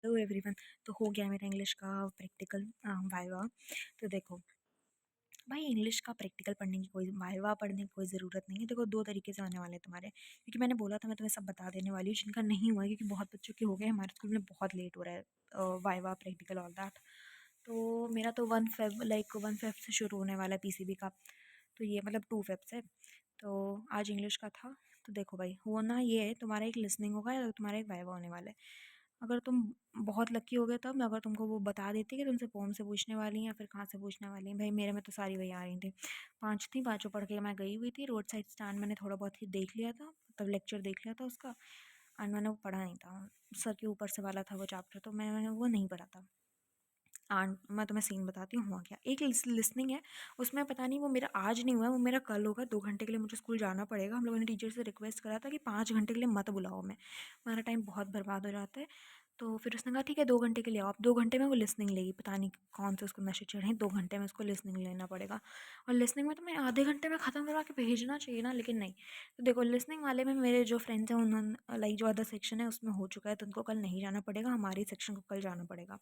Hello everyone. तो हो गया मेरा इंग्लिश का प्रैक्टिकल वाइवा। तो देखो भाई, इंग्लिश का प्रैक्टिकल पढ़ने की कोई वाइवा पढ़ने की कोई ज़रूरत नहीं है। देखो, दो तरीके से आने वाले हैं तुम्हारे, क्योंकि मैंने बोला था मैं तुम्हें सब बता देने वाली हूँ। जिनका नहीं हुआ है, क्योंकि बहुत बच्चों के हो गए, हमारे स्कूल में बहुत लेट हो रहा है वाइवा प्रैक्टिकल ऑल दैट। तो मेरा तो 1 फेब लाइक 1 फेब से शुरू होने वाला है पीसीबी का। तो ये मतलब 2 फेब से। तो आज इंग्लिश का था। तो देखो भाई, होना ये है, तुम्हारा एक लिसनिंग होगा या तुम्हारा एक वाइवा होने वाला है। अगर तुम बहुत लकी हो गए तब, मैं अगर तुमको वो बता देती कि तुमसे पोम से पूछने वाली हैं या फिर कहाँ से पूछने वाली हैं। भाई मेरे में तो सारी वही आ रही थी, 5 थी, पाँचों पढ़ के मैं गई हुई थी। रोड साइड स्टैंड मैंने थोड़ा बहुत ही देख लिया था, मतलब लेक्चर देख लिया था उसका। एंड मैंने वो पढ़ा नहीं था, सर के ऊपर से वाला था वो चैप्टर, तो मैंने वो नहीं पढ़ा था। एंड मैं तुम्हें सीन बताती हूँ हुआ क्या। एक लिसनिंग है, उसमें पता नहीं वो मेरा आज नहीं हुआ है, वो मेरा कल होगा। 2 घंटे के लिए मुझे स्कूल जाना पड़ेगा। हम लोगों ने टीचर से रिक्वेस्ट करा था कि 5 घंटे के लिए मत बुलाओ, मैं हमारा टाइम बहुत बर्बाद हो जाता है। तो फिर उसने कहा ठीक है 2 घंटे के लिए आओ। आप 2 घंटे में वो लिसनिंग लेगी, पता नहीं कौन से उसको नशे चढ़े, 2 घंटे में उसको लिसनिंग लेना पड़ेगा। और लिसनिंग में तो मैं आधे घंटे में ख़त्म करवा के भेजना चाहिए ना, लेकिन नहीं। तो देखो, लिसनिंग वाले में मेरे जो फ्रेंड्स हैं उन्होंने लाइक जो अदर सेक्शन है उसमें हो चुका है, तो उनको कल नहीं जाना पड़ेगा, हमारी सेक्शन को कल जाना पड़ेगा।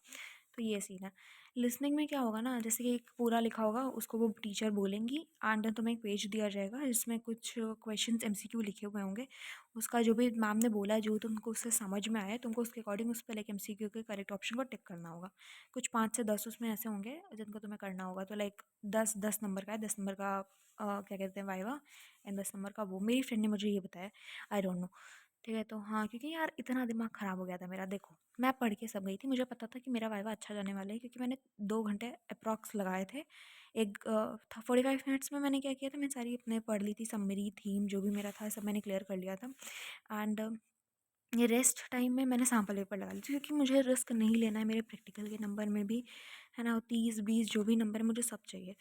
तो ये सीन है। लिसनिंग में क्या होगा ना, जैसे कि एक पूरा लिखा होगा, उसको वो टीचर बोलेंगी एंड तुम्हें एक पेज दिया जाएगा जिसमें कुछ क्वेश्चंस एमसीक्यू लिखे हुए होंगे। उसका जो भी मैम ने बोला है, जो तुमको उससे समझ में आए, तुमको उसके अकॉर्डिंग उस पर लाइक एमसीक्यू के करेक्ट ऑप्शन को टिक करना होगा। कुछ 5 से 10 उसमें ऐसे होंगे जिनको तुम्हें करना होगा। तो लाइक 10 10 नंबर का है, 10 नंबर का क्या कहते हैं वाइवा, एंड 10 नंबर का वो। मेरी फ्रेंड ने मुझे ये बताया, आई डोंट नो। ठीक है, तो हाँ, क्योंकि यार इतना दिमाग ख़राब हो गया था मेरा। देखो, मैं पढ़ के सब गई थी, मुझे पता था कि मेरा वाइवा अच्छा जाने वाला है, क्योंकि मैंने 2 घंटे अप्रॉक्स लगाए थे। एक था 45 मिनट्स में मैंने क्या किया था, मैं सारी अपने पढ़ ली थी, समरी थीम जो भी मेरा था सब मैंने क्लियर कर लिया था। एंड ये रेस्ट टाइम में मैंने सैम्पल पेपर लगा ली थी, क्योंकि मुझे रिस्क नहीं लेना है मेरे प्रैक्टिकल के नंबर में भी, है ना। 30 20 जो भी नंबर है मुझे सब चाहिए।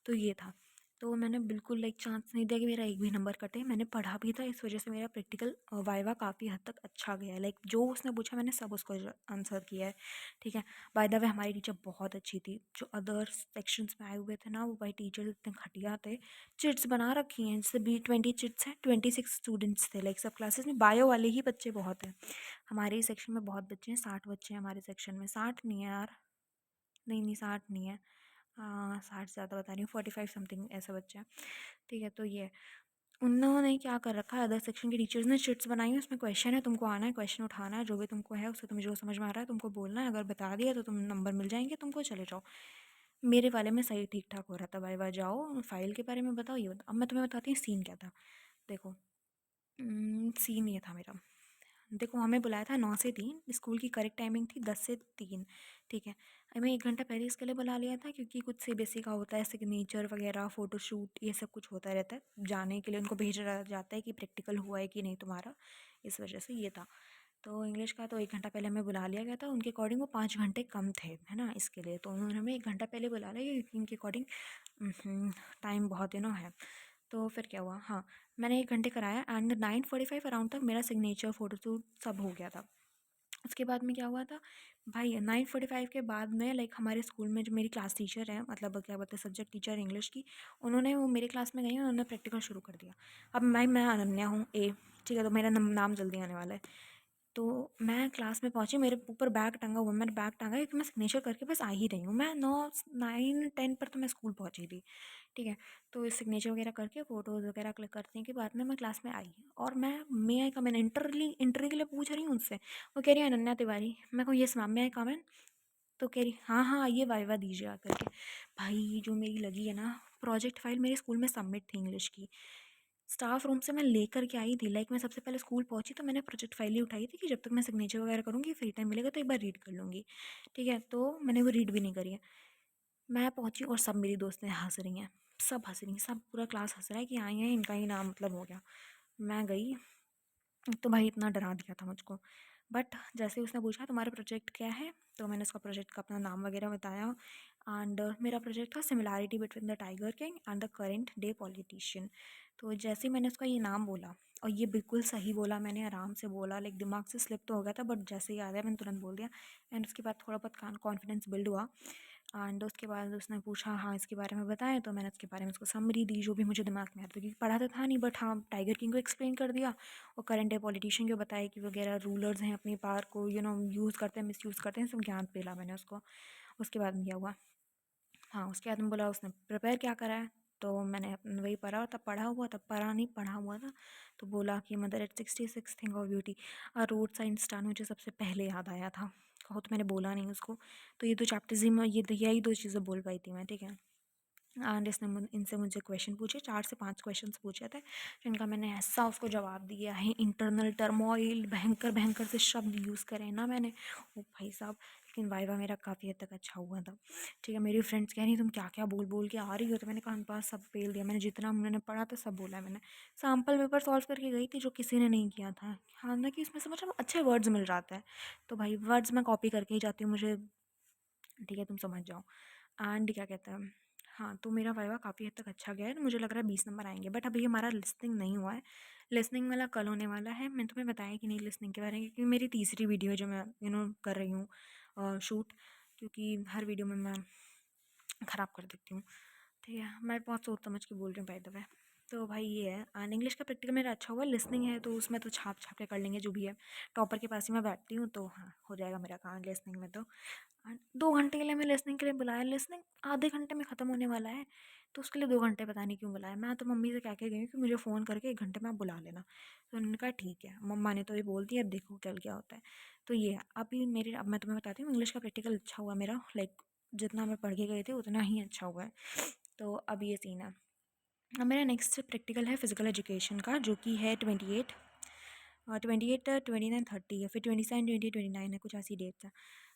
तो ये था। तो मैंने बिल्कुल लाइक चांस नहीं दिया कि मेरा एक भी नंबर कटे। मैंने पढ़ा भी था, इस वजह से मेरा प्रैक्टिकल वाइवा काफ़ी हद तक अच्छा गया है। लाइक जो उसने पूछा मैंने सब उसको आंसर किया है। ठीक है। बाय द वे, हमारी टीचर बहुत अच्छी थी। जो अदर सेक्शंस में आए हुए थे ना, वो भाई टीचर इतने घटिया थे। चिट्स बना रखी हैं, जैसे 20 चिट्स हैं, 26 स्टूडेंट्स थे लाइक सब क्लासेस में। बायो वाले ही बच्चे बहुत हैं, हमारे ही सेक्शन में बहुत बच्चे हैं, 60 बच्चे हैं हमारे सेक्शन में। 60 नहीं है यार, नहीं नहीं 60 नहीं है, 60 से ज़्यादा बता रही हूँ, 45 समथिंग ऐसे बच्चे हैं। ठीक है, तो ये उन्होंने क्या कर रखा है, अदर सेक्शन के टीचर्स ने चिट्स बनाई है, उसमें क्वेश्चन है, तुमको आना है, क्वेश्चन उठाना है, जो भी तुमको है उससे तुम्हें जो समझ में आ रहा है तुमको बोलना है। अगर बता दिया तो तुम नंबर मिल जाएंगे तुमको, चले जाओ। मेरे वाले में सही ठीक ठाक हो रहा था। भाई वाह, जाओ फाइल के बारे में बताओ, ये बताओ। अब मैं तुम्हें बताती हूँ सीन क्या था। देखो, सीन ये था मेरा। देखो, हमें बुलाया था 9 से 3, स्कूल की करेक्ट टाइमिंग थी 10 से 3। ठीक है। हमें 1 घंटा पहले इसके लिए बुला लिया था, क्योंकि कुछ सीबीएसई का होता है, सिग्नेचर वगैरह, फ़ोटोशूट, ये सब कुछ होता रहता है। जाने के लिए उनको भेजा जाता है कि प्रैक्टिकल हुआ है कि नहीं तुम्हारा, इस वजह से ये था। तो इंग्लिश का तो 1 घंटा पहले हमें बुला लिया गया था। उनके अकॉर्डिंग वो 5 घंटे कम थे, है ना, इसके लिए तो उन्होंने हमें 1 घंटा पहले बुला लिया, क्योंकि उनके अकॉर्डिंग टाइम बहुत दिनों है। तो फिर क्या हुआ, हाँ, मैंने 1 घंटे कराया एंड 9:45 अराउंड तक मेरा सिग्नेचर फ़ोटोशूट सब हो गया था। उसके बाद में क्या हुआ था भाई, 9:45 के बाद में लाइक हमारे स्कूल में जो मेरी क्लास टीचर है, मतलब क्या बोलते हैं, सब्जेक्ट टीचर इंग्लिश की, उन्होंने वो मेरे क्लास में गई, उन्होंने प्रैक्टिकल शुरू कर दिया। अब मैं अनन्या हूँ ए, ठीक है, तो मेरा नाम जल्दी आने वाला है। तो मैं क्लास में पहुंची, मेरे ऊपर बैग टंगा हुआ, मैंने बैग टांगा क्योंकि मैं सिग्नेचर करके बस आ ही रही हूँ। मैं 9 9 10 पर तो मैं स्कूल पहुंची थी। ठीक है। तो सिग्नेचर वगैरह करके फ़ोटोज़ वगैरह क्लिक करने के बाद में मैं क्लास में आई, और मैं आई कमेंट इंटरव्यू के लिए पूछ रही हूँ उनसे। वो कह रही है अनन्या तिवारी। मैं कहूँ यस मैम, मैं आई कमेंट। तो कह रही हाँ हाँ आइए वाइवा दीजिए आकर के। भाई जो मेरी लगी है ना, प्रोजेक्ट फाइल मेरे स्कूल में सबमिट थी इंग्लिश की, स्टाफ रूम से मैं लेकर के आई थी। लाइक मैं सबसे पहले स्कूल पहुंची तो मैंने प्रोजेक्ट फाइल ही उठाई थी कि जब तक मैं सिग्नेचर वगैरह करूँगी, फ्री टाइम मिलेगा तो एक बार रीड कर लूँगी। ठीक है, तो मैंने वो रीड भी नहीं करी है। मैं पहुंची और सब मेरी दोस्तें हंस रही हैं, सब हंस रही हैं, सब पूरा क्लास हंस रहा है कि आई हैं, इनका ही नाम मतलब हो गया। मैं गई तो भाई इतना डरा दिया था मुझको। बट जैसे ही उसने पूछा तुम्हारा प्रोजेक्ट क्या है, तो मैंने उसका प्रोजेक्ट का अपना नाम वगैरह बताया। एंड मेरा प्रोजेक्ट था similarity between the tiger king and the current day politician. तो जैसे ही मैंने उसका ये नाम बोला, और ये बिल्कुल सही बोला, मैंने आराम से बोला, लाइक दिमाग से स्लिप तो हो गया था, बट जैसे ही याद है मैंने तुरंत बोल दिया। एंड उसके बाद थोड़ा बहुत कॉन्फिडेंस बिल्ड हुआ। एंड उसके बाद उसने पूछा हाँ इसके बारे में बताएं, तो मैंने उसके बारे में उसको समरी दी जो भी मुझे दिमाग में आ रहा था, क्योंकि पढ़ा तो था नहीं, बट हाँ टाइगर किंग को एक्सप्लेन कर दिया और करंट है पॉलिटिशियन को बताया कि वगैरह रूलर्स हैं अपनी पावर को यूज़ करते हैं मिस यूज़ करते हैं, सब ज्ञान दिला मैंने उसको। उसके बाद में क्या हुआ, हाँ उसके बाद में बोला उसने प्रिपेयर क्या करा है, तो मैंने वही पढ़ा, तब पढ़ा हुआ, तब पढ़ा नहीं पढ़ा हुआ था। तो बोला कि mother eight 66 thing of beauty road science star, मुझे सबसे पहले याद आया था। कहो तो मैंने बोला नहीं उसको। तो ये दो चैप्टर्स ही मैं यही दो चीज़ें बोल पाई थी मैं, ठीक है। एंड इसने इनसे मुझे क्वेश्चन पूछे, 4 से 5 क्वेश्चंस पूछे थे, जिनका मैंने ऐसा उसको जवाब दिया है, इंटरनल टर्मोइल भयंकर भयंकर से शब्द यूज़ करे ना मैंने, ओ भाई साहब। लेकिन वाइवा मेरा काफ़ी हद तक अच्छा हुआ था, ठीक है। मेरी फ्रेंड्स कह रही तुम क्या क्या बोल बोल के आ रही हो, तो मैंने कहा पास सब फेल दिया मैंने, जितना मैंने पढ़ा था सब बोला है मैंने। सैम्पल पेपर सॉल्व करके गई थी जो किसी ने नहीं किया था, हालांकि उसमें से मतलब अच्छे वर्ड्स मिल जाते हैं, तो भाई वर्ड्स मैं कॉपी करके ही जाती हूँ, मुझे ठीक है तुम समझ जाओ। एंड क्या कहते हैं, हाँ तो मेरा वाइवा काफ़ी हद तक अच्छा गया है, तो मुझे लग रहा है 20 नंबर आएंगे, बट अभी हमारा लिसनिंग नहीं हुआ है। लिसनिंग वाला कल होने वाला है, मैंने तुम्हें बताया कि नहीं लिसनिंग के बारे में, क्योंकि मेरी तीसरी वीडियो है जो मैं कर रही हूँ शूट, क्योंकि हर वीडियो में मैं ख़राब कर देती हूँ, ठीक है। मैं बहुत सोच समझ के बोल रही हूँ बाय द वे। तो भाई ये है, एंड इंग्लिश का प्रैक्टिकल मेरा अच्छा हुआ, लिसनिंग है तो उसमें तो छाप छाप के कर लेंगे जो भी है, टॉपर के पास ही मैं बैठती हूँ, तो हाँ हो जाएगा मेरा काम लिसनिंग में। तो 2 घंटे के लिए मैं लिसनिंग के लिए बुलाया, लिसनिंग आधे घंटे में ख़त्म होने वाला है, तो उसके लिए 2 घंटे पता नहीं क्यों बुलाया। मैं तो मम्मी से कह के गई हूँ कि मुझे फ़ोन करके 1 घंटे में आप बुला लेना, तो उन्होंने कहा ठीक है, मम्मा ने तो ये बोल दिया, अब देखो कल क्या होता है। तो ये है अभी मेरे, अब मैं तुम्हें बताती हूँ इंग्लिश का प्रैक्टिकल अच्छा हुआ मेरा, लाइक जितना मैं पढ़ के गई थी उतना ही अच्छा हुआ है। तो अब ये सीन है, अब मेरा नेक्स्ट प्रैक्टिकल है फिज़िकल एजुकेशन का, जो कि है 28 29 30 है, फिर 27 28 29 है, कुछ ऐसी डेट्स है,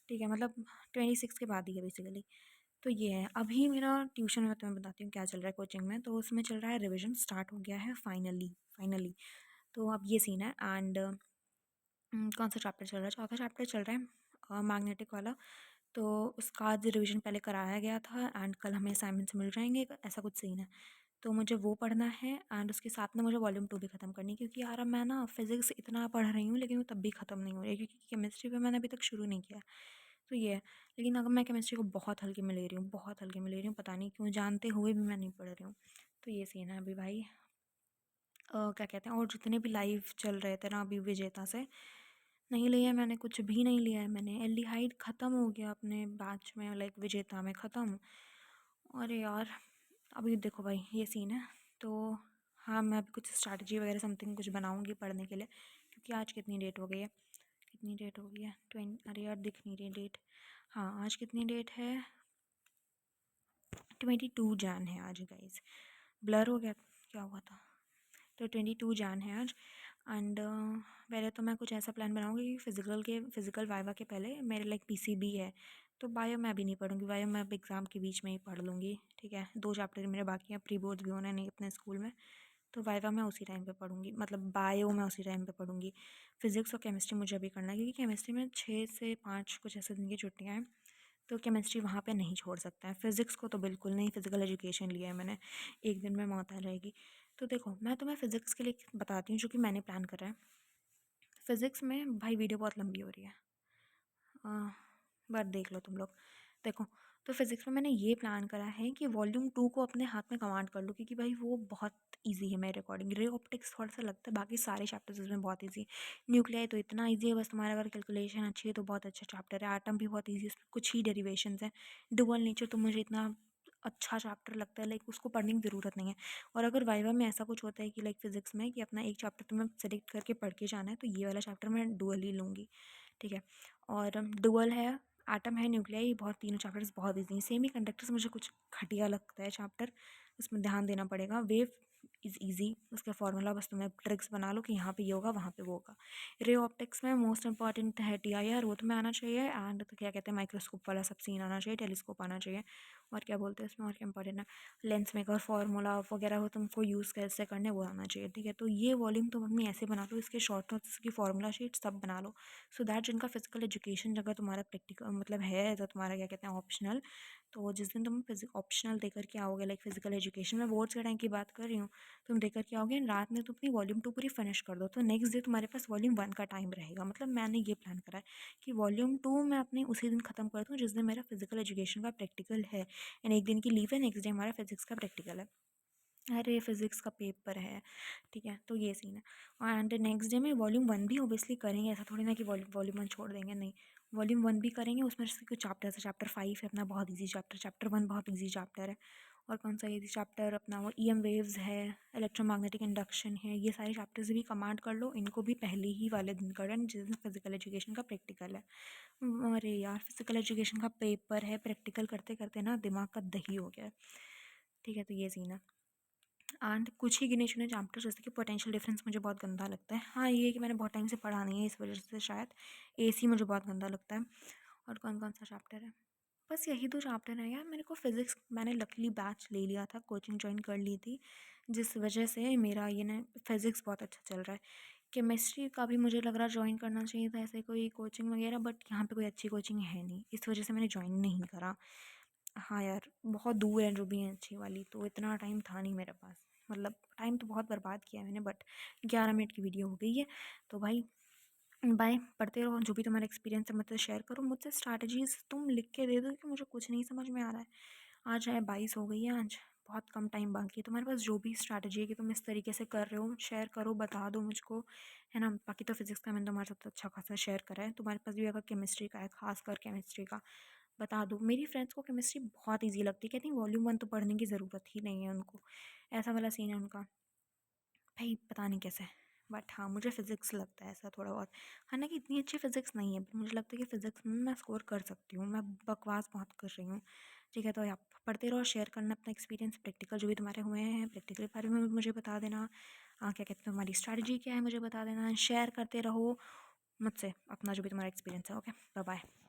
ठीक है। मतलब 26 के बाद ही है बेसिकली। तो ये है, अभी मेरा ट्यूशन में तुम्हें बताती हूँ क्या चल रहा है कोचिंग में, तो उसमें चल रहा है रिविजन स्टार्ट हो गया है फाइनली फाइनली। तो अब ये सीन है, एंड कौन सा चैप्टर चल रहा है, चौथा चैप्टर चल रहा है मैग्नेटिक वाला। तो उसका आज रिविजन पहले कराया गया था, एंड कल हमें असाइनमेंट्स मिल जाएंगे, ऐसा कुछ सीन है। तो मुझे वो पढ़ना है, एंड उसके साथ में मुझे वॉल्यूम 2 भी ख़त्म करनी है, क्योंकि यार अब मैं ना फिज़िक्स इतना पढ़ रही हूँ लेकिन वो तब भी ख़त्म नहीं हो रही है, क्योंकि केमिस्ट्री पे मैंने अभी तक शुरू नहीं किया है। तो ये है, लेकिन अगर मैं केमिस्ट्री को बहुत हल्के में ले रही हूँ, बहुत हल्के में ले रही हूँ, पता नहीं क्यों, जानते हुए भी मैं नहीं पढ़ रही हूँ। तो ये सीन है अभी भाई। क्या कहते हैं, और जितने भी लाइव चल रहे थे ना अभी विजेता से, नहीं लिया है मैंने, कुछ भी नहीं लिया है मैंने, एल्डिहाइड ख़त्म हो गया अपने बैच में, लाइक विजेता में ख़त्म। अरे यार अभी देखो भाई ये सीन है। तो हाँ मैं अभी कुछ स्ट्रैटेजी वगैरह समथिंग कुछ बनाऊंगी पढ़ने के लिए, क्योंकि आज कितनी डेट हो गई है, कितनी डेट हो गई है 20, अरे यार दिख नहीं रही डेट। हाँ आज कितनी डेट है, 22 जैन है आज गाइज, ब्लर हो गया, क्या हुआ था। तो 22 जैन है आज। एंड पहले तो मैं कुछ ऐसा प्लान बनाऊंगी कि फ़िज़िकल वाइवा के पहले मेरे लाइक पीसीबी है, तो बायो मैं अभी नहीं पढ़ूंगी, बायो मैं अब एग्ज़ाम के बीच में ही पढ़ लूँगी, ठीक है। 2 चैप्टर मेरे बाकी हैं, प्री बोर्ड भी होना नहीं अपने स्कूल में, तो वाइवा मैं उसी टाइम पे पढ़ूंगी, मतलब बायो मैं उसी टाइम पे पढ़ूंगी। फिज़िक्स और केमिस्ट्री मुझे अभी करना है, क्योंकि केमिस्ट्री में 6 से 5 कुछ ऐसे दिन की छुट्टियाँ हैं, तो केमिस्ट्री वहाँ पे नहीं छोड़ सकता है। फिज़िक्स को तो बिल्कुल नहीं, फ़िज़िकल एजुकेशन लिया है मैंने, एक दिन में मौत आ जाएगी। तो देखो मैं तुम्हें फ़िज़िक्स के लिए बताती हूँ जो कि मैंने प्लान करा है। फ़िज़िक्स में भाई वीडियो बहुत लंबी हो रही है, बट देख लो तुम लोग, देखो। तो फिज़िक्स में मैंने ये प्लान करा है कि वॉल्यूम 2 को अपने हाथ में कमांड कर लूँ, क्योंकि भाई वो बहुत इजी है मेरे अकॉर्डिंग। रे ऑप्टिक्स थोड़ा सा लगता है, बाकी सारे चैप्टर्स उसमें बहुत इजी। न्यूक्लियाई तो इतना इजी है, बस तुम्हारा अगर कैलकुलेशन अच्छी है तो बहुत अच्छा चैप्टर है। एटम भी बहुत ईजी है, उसमें कुछ ही डेरिवेशंस हैं। डुअल नेचर तो मुझे इतना अच्छा चैप्टर लगता है, लाइक उसको पढ़ने की ज़रूरत नहीं है। और अगर वाइवा में ऐसा कुछ होता है कि लाइक फिज़िक्स में कि अपना एक चैप्टर तुम्हें सेलेक्ट करके पढ़ के जाना है, तो ये वाला चैप्टर मैं डुअल ही लूँगी, ठीक है। और डुअल है, एटम है, न्यूक्लियाई, बहुत तीनों चैप्टर्स बहुत ईजी हैं। सेमी कंडक्टर्स मुझे कुछ घटिया लगता है चैप्टर, उसमें ध्यान देना पड़ेगा। वेव इज़ ईजी, उसका फार्मूला बस तुम्हें ट्रिक्स बना लो कि यहाँ पे ये होगा वहाँ पे वो होगा। रे ऑप्टिक्स में मोस्ट इंपॉर्टेंट है TIR, वो तुम्हें आना चाहिए, एंड तो क्या कहते हैं माइक्रोस्कोप वाला सब सीन आना चाहिए, टेलीस्कोप आना चाहिए। और क्या बोलते हैं इसमें, और क्या इंपॉर्टेंट है, लेंस मेकर फार्मूला वगैरह हो तुमको यूज़ कैसे करने वो आना चाहिए, ठीक है। तो ये वॉल्यूम तुम अपनी ऐसे बना लो, इसके शॉर्ट नोट्स की फार्मूला शीट सब बना लो, सो दैट जिनका फिजिकल एजुकेशन अगर तुम्हारा प्रैक्टिकल मतलब है, तो तुम्हारा क्या कहते हैं ऑप्शनल, तो जिस दिन तुम फिजिक ऑप्शनल दे करके आओगे, लाइक फिजिकल एजुकेशन में बोर्ड्स के टाइम की बात कर रही हूँ, तुम देकर के आओगे and रात में तुम अपनी वॉल्यूम 2 पूरी फिनिश कर दो, तो नेक्स्ट डे तुम्हारे पास वॉल्यूम 1 का टाइम रहेगा। मतलब मैंने ये प्लान करा है कि वॉल्यूम 2 मैं अपनी उसी दिन ख़त्म कर दूँ जिस दिन मेरा फिजिकल एजुकेशन का प्रैक्टिकल है, एंड एक दिन की लीव है, नेक्स्ट डे हमारा फिजिक्स का प्रैक्टिकल है। अरे फिजिक्स का पेपर है, ठीक है, तो ये सीन है। एंड नेक्स्ट डे में वॉल्यूम 1 भी ऑब्वियसली करेंगे, ऐसा थोड़ी ना कि वॉल्यूम 1 छोड़ देंगे, नहीं, वॉल्यूम 1 भी करेंगे। उसमें से कुछ चैप्टर्स है, चैप्टर 5 है अपना, बहुत ईजी चैप्टर, चैप्टर 1 बहुत ईजी चैप्टर है। और कौन सा ईजी चैप्टर अपना, वो EM वेव्स है, इलेक्ट्रोमैग्नेटिक इंडक्शन है, ये सारे चैप्टर्स भी कमांड कर लो, इनको भी पहले ही वाले दिन कर लेना जिस दिन फिजिकल एजुकेशन का प्रैक्टिकल है। अरे यार फिजिकल एजुकेशन का पेपर है, प्रैक्टिकल करते करते ना दिमाग का दही हो गया है, ठीक है, तो ये सीन है। एंड कुछ ही गिने चुने चैप्टर्स, जैसे कि पोटेंशियल डिफरेंस मुझे बहुत गंदा लगता है। हाँ, ये कि मैंने बहुत टाइम से पढ़ा नहीं है इस वजह से शायद। AC मुझे बहुत गंदा लगता है। और कौन कौन सा चैप्टर है, बस यही 2 चैप्टर है यार। मेरे को फिज़िक्स, मैंने लकीली बैच ले लिया था, कोचिंग ज्वाइन कर ली थी, जिस वजह से मेरा ये ना फिज़िक्स बहुत अच्छा चल रहा है। केमिस्ट्री का भी मुझे लग रहा ज्वाइन करना चाहिए था, ऐसे कोई कोचिंग वगैरह, बट यहाँ पे कोई अच्छी कोचिंग है नहीं, इस वजह से मैंने ज्वाइन नहीं करा। हाँ यार, बहुत दूर है जो भी है अच्छी वाली, तो इतना टाइम था नहीं मेरे पास। मतलब टाइम तो बहुत बर्बाद किया है मैंने, बट 11 मिनट की वीडियो हो गई है, तो भाई बाय। पढ़ते रहो, जो भी तुम्हारा एक्सपीरियंस है मुझसे शेयर करो, मुझसे स्ट्रैटेजीज तुम लिख के दे दो कि मुझे कुछ नहीं समझ में आ रहा है। आज है 22 हो गई है, आज बहुत कम टाइम बाकी है। तुम्हारे पास जो भी स्ट्रैटेजी है कि तुम इस तरीके से कर रहे हो, शेयर करो, बता दो मुझको, है ना। बाकी तो फिजिक्स का मैंने तुम्हारे साथ अच्छा खासा शेयर करा है, तुम्हारे पास भी अगर केमिस्ट्री का है, खासकर केमिस्ट्री का, बता दो। मेरी फ्रेंड्स को केमिस्ट्री बहुत ईजी लगती है, कहती हैं वॉल्यूम 1 तो पढ़ने की ज़रूरत ही नहीं है उनको, ऐसा वाला सीन है उनका। भाई पता नहीं कैसे, बट हाँ मुझे फ़िज़िक्स लगता है ऐसा थोड़ा बहुत। हालांकि इतनी अच्छी फ़िज़िक्स नहीं है, पर मुझे लगता है कि फ़िज़िक्स में मैं स्कोर कर सकती हूँ। मैं बकवास बहुत कर रही हूँ, ठीक है। तो आप पढ़ते रहो, शेयर करना अपना एक्सपीरियंस, प्रैक्टिकल जो भी तुम्हारे हुए हैं प्रैक्टिकल के बारे में मुझे बता देना। क्या कहते हैं, तुम्हारी स्ट्रैटेजी क्या है मुझे बता देना, शेयर करते रहो मुझसे अपना जो भी तुम्हारा एक्सपीरियंस है। Okay, bye bye.